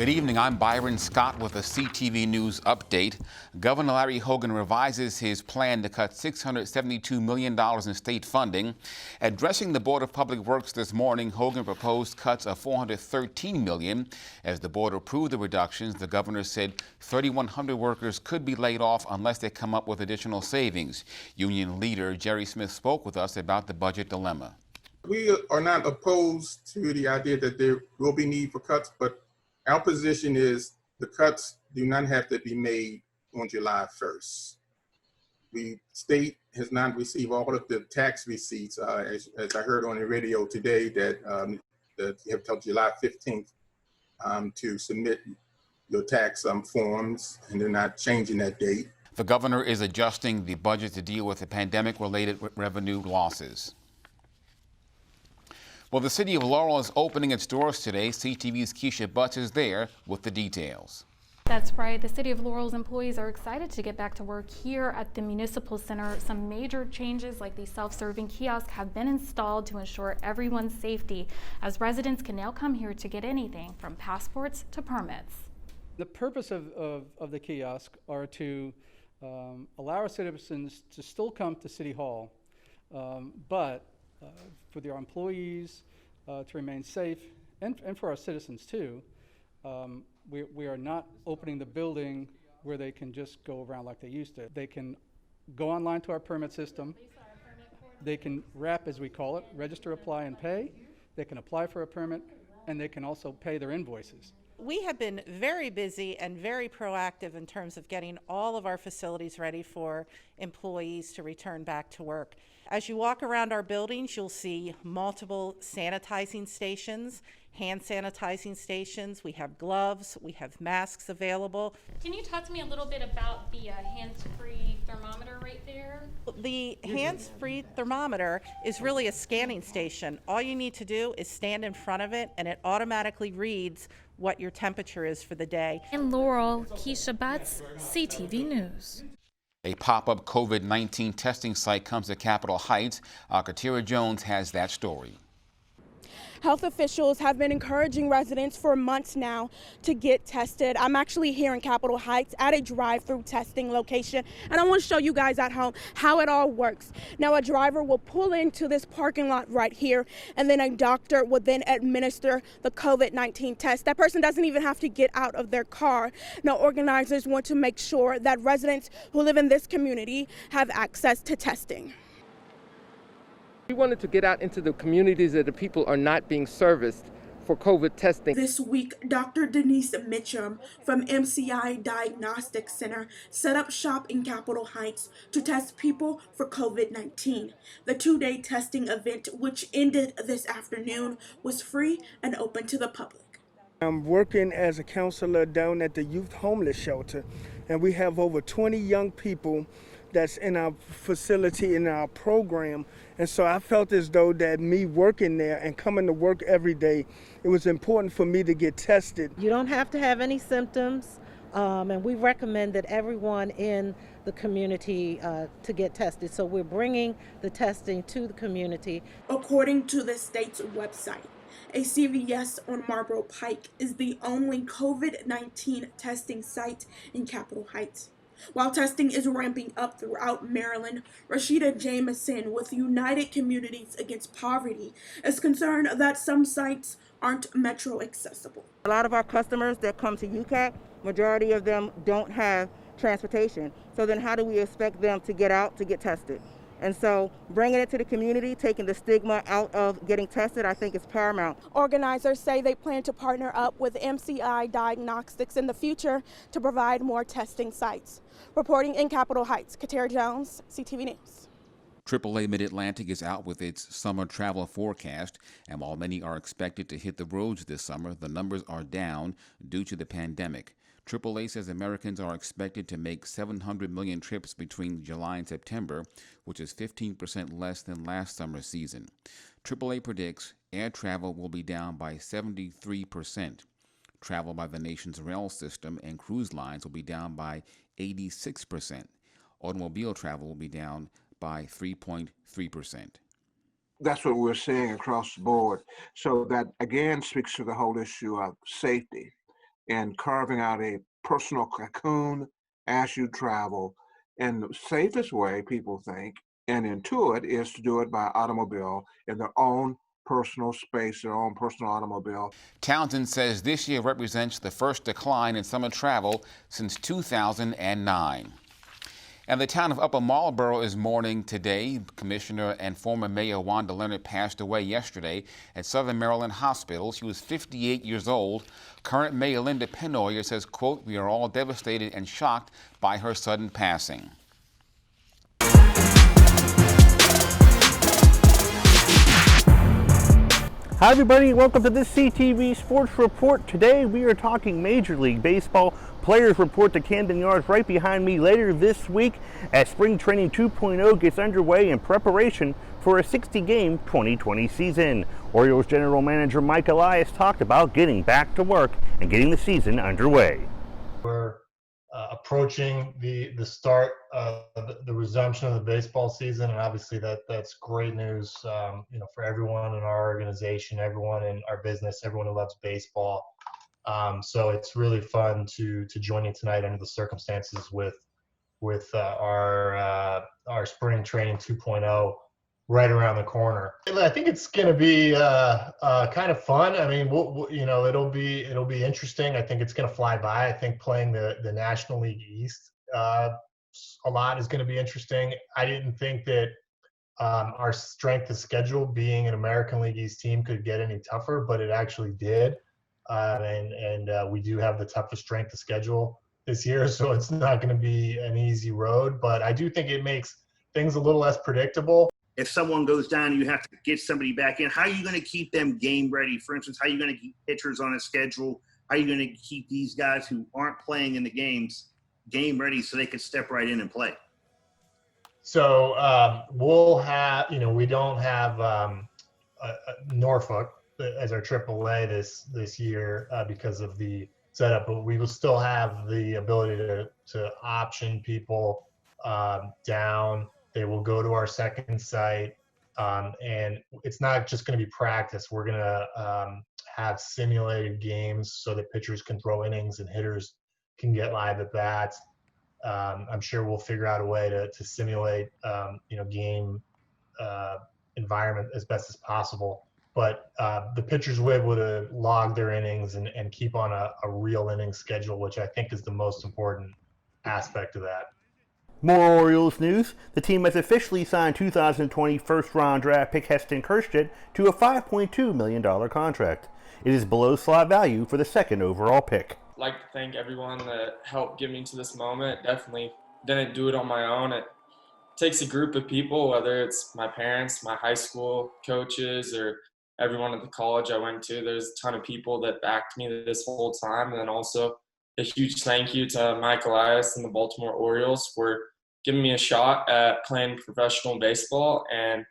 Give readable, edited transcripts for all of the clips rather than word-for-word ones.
Good evening. I'm Byron Scott with a CTV News update. Governor Larry Hogan revises his plan to cut $672 million in state funding. Addressing the Board of Public Works this morning, Hogan proposed cuts of $413 million. As the board approved the reductions, the governor said 3,100 workers could be laid off unless they come up with additional savings. Union leader Jerry Smith spoke with us about the budget dilemma. We are not opposed to the idea that there will be need for cuts, but our position is the cuts do not have to be made on July 1st. The state has not received all of the tax receipts, as I heard on the radio today, that you have till July 15th to submit your tax forms, and they're not changing that date. The governor is adjusting the budget to deal with the pandemic-related revenue losses. Well, the city of Laurel is opening its doors today. CTV's Keisha Butts is there with the details. That's right. The city of Laurel's employees are excited to get back to work here at the Municipal Center. Some major changes like the self-serving kiosk have been installed to ensure everyone's safety, as residents can now come here to get anything from passports to permits. The purpose of the kiosk are to allow our citizens to still come to City Hall, but for their employees to remain safe, and for our citizens too. We are not opening the building where they can just go around like they used to. They can go online to our permit system. They can wrap, as we call it, register, apply, and pay. They can apply for a permit, and they can also pay their invoices. We have been very busy and very proactive in terms of getting all of our facilities ready for employees to return back to work. As you walk around our buildings, you'll see multiple sanitizing stations, hand sanitizing stations. We have gloves, we have masks available. Can you talk to me a little bit about the hands-free thermometer right there? The hands-free thermometer is really a scanning station. All you need to do is stand in front of it, and it automatically reads what your temperature is for the day. In Laurel, Keisha Butts, CTV News. A pop-up COVID-19 testing site comes to Capitol Heights. Katira Jones has that story. Health officials have been encouraging residents for months now to get tested. I'm actually here in Capitol Heights at a drive-through testing location, and I want to show you guys at home how it all works. Now, a driver will pull into this parking lot right here, and then a doctor will then administer the COVID-19 test. That person doesn't even have to get out of their car. Now, organizers want to make sure that residents who live in this community have access to testing. We wanted to get out into the communities that the people are not being serviced for COVID testing. This week, Dr. Denise Mitchum from MCI Diagnostic Center set up shop in Capitol Heights to test people for COVID-19. The two-day testing event, which ended this afternoon, was free and open to the public. I'm working as a counselor down at the youth homeless shelter, and we have over 20 young people that's in our facility, in our program. And so I felt as though that me working there and coming to work every day, it was important for me to get tested. You don't have to have any symptoms, and we recommend that everyone in the community to get tested. So we're bringing the testing to the community. According to the state's website, a CVS on Marlboro Pike is the only COVID-19 testing site in Capitol Heights. While testing is ramping up throughout Maryland, Rashida Jameson with United Communities Against Poverty is concerned that some sites aren't metro accessible. A lot of our customers that come to UCAP, majority of them don't have transportation. So then how do we expect them to get out to get tested? And so bringing it to the community, taking the stigma out of getting tested, I think is paramount. Organizers say they plan to partner up with MCI Diagnostics in the future to provide more testing sites. Reporting in Capitol Heights, Katira Jones, CTV News. AAA Mid-Atlantic is out with its summer travel forecast, and while many are expected to hit the roads this summer, the numbers are down due to the pandemic. AAA says Americans are expected to make 700 million trips between July and September, which is 15% less than last summer's season. AAA predicts air travel will be down by 73%. Travel by the nation's rail system and cruise lines will be down by 86%. Automobile travel will be down by 3.3%. That's what we're seeing across the board. So that again speaks to the whole issue of safety. and carving out a personal cocoon as you travel. And the safest way, people think, and intuit, is to do it by automobile in their own personal space, their own personal automobile. Townsend says this year represents the first decline in summer travel since 2009. And the town of Upper Marlboro is mourning today. Commissioner and former Mayor Wanda Leonard passed away yesterday at Southern Maryland Hospital. She was 58 years old. Current Mayor Linda Penoyer says, quote, "We are all devastated and shocked by her sudden passing." Hi everybody, welcome to this CTV Sports Report. Today we are talking Major League Baseball. Players report to Camden Yards right behind me later this week as Spring Training 2.0 gets underway in preparation for a 60-game 2020 season. Orioles General Manager Mike Elias talked about getting back to work and getting the season underway. We're approaching the start of the resumption of the baseball season, and obviously that's great news, for everyone in our organization, everyone in our business, everyone who loves baseball. So it's really fun to join you tonight under the circumstances with our spring training 2.0 right around the corner. I think it's going to be kind of fun. I mean, it'll be interesting. I think it's going to fly by. I think playing the National League East a lot is going to be interesting. I didn't think that our strength of schedule, being an American League East team, could get any tougher, but it actually did. And we do have the toughest strength of schedule this year, so it's not going to be an easy road. But I do think it makes things a little less predictable. If someone goes down, you have to get somebody back in. How are you going to keep them game ready? For instance, how are you going to keep pitchers on a schedule? How are you going to keep these guys who aren't playing in the games game ready so they can step right in and play? So we'll have, we don't have Norfolk as our AAA this year because of the setup, but we will still have the ability to option people down. They will go to our second site, and it's not just going to be practice. We're going to have simulated games so that pitchers can throw innings and hitters can get live at bats. I'm sure we'll figure out a way to simulate, game environment as best as possible. But the pitchers will be able to log their innings and keep on a real inning schedule, which I think is the most important aspect of that. More Orioles news. The team has officially signed 2020 first-round draft pick Heston Kjerstad to a $5.2 million contract. It is below slot value for the second overall pick. I'd like to thank everyone that helped get me to this moment. Definitely didn't do it on my own. It takes a group of people, whether it's my parents, my high school coaches, or everyone at the college I went to. There's a ton of people that backed me this whole time. And then also a huge thank you to Mike Elias and the Baltimore Orioles for giving me a shot at playing professional baseball. And,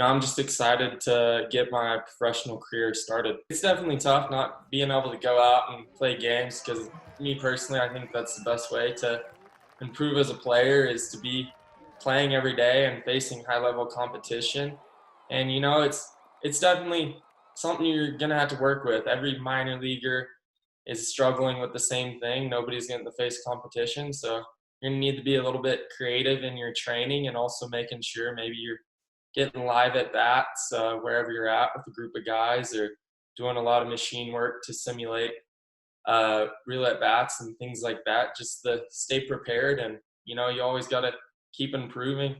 I'm just excited to get my professional career started. It's definitely tough not being able to go out and play games, because me personally, I think that's the best way to improve as a player, is to be playing every day and facing high-level competition. And, it's definitely something you're going to have to work with. Every minor leaguer is struggling with the same thing. Nobody's going to face competition. So you're going to need to be a little bit creative in your training, and also making sure maybe you're getting live at bats wherever you're at with a group of guys, or doing a lot of machine work to simulate real at bats and things like that, just to stay prepared. And, you always got to keep improving.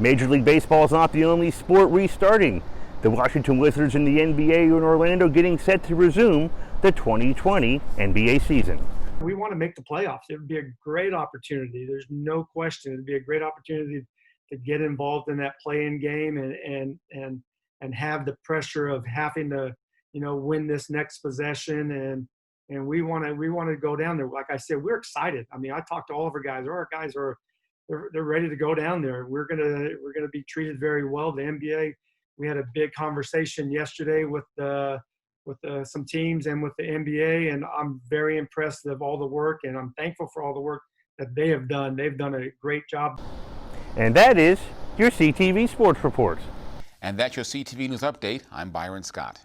Major League Baseball is not the only sport restarting. The Washington Wizards and the NBA in Orlando getting set to resume the 2020 NBA season. We want to make the playoffs. It would be a great opportunity. There's no question. It would be a great opportunity to get involved in that play-in game and have the pressure of having to, win this next possession. And we want to go down there. Like I said, we're excited. I mean, I talked to all of our guys. Our guys they're ready to go down there. We're gonna be treated very well. The NBA. We had a big conversation yesterday with some teams and with the NBA, and I'm very impressed of all the work, and I'm thankful for all the work that they have done. They've done a great job. And that is your CTV Sports Report. And that's your CTV News Update. I'm Byron Scott.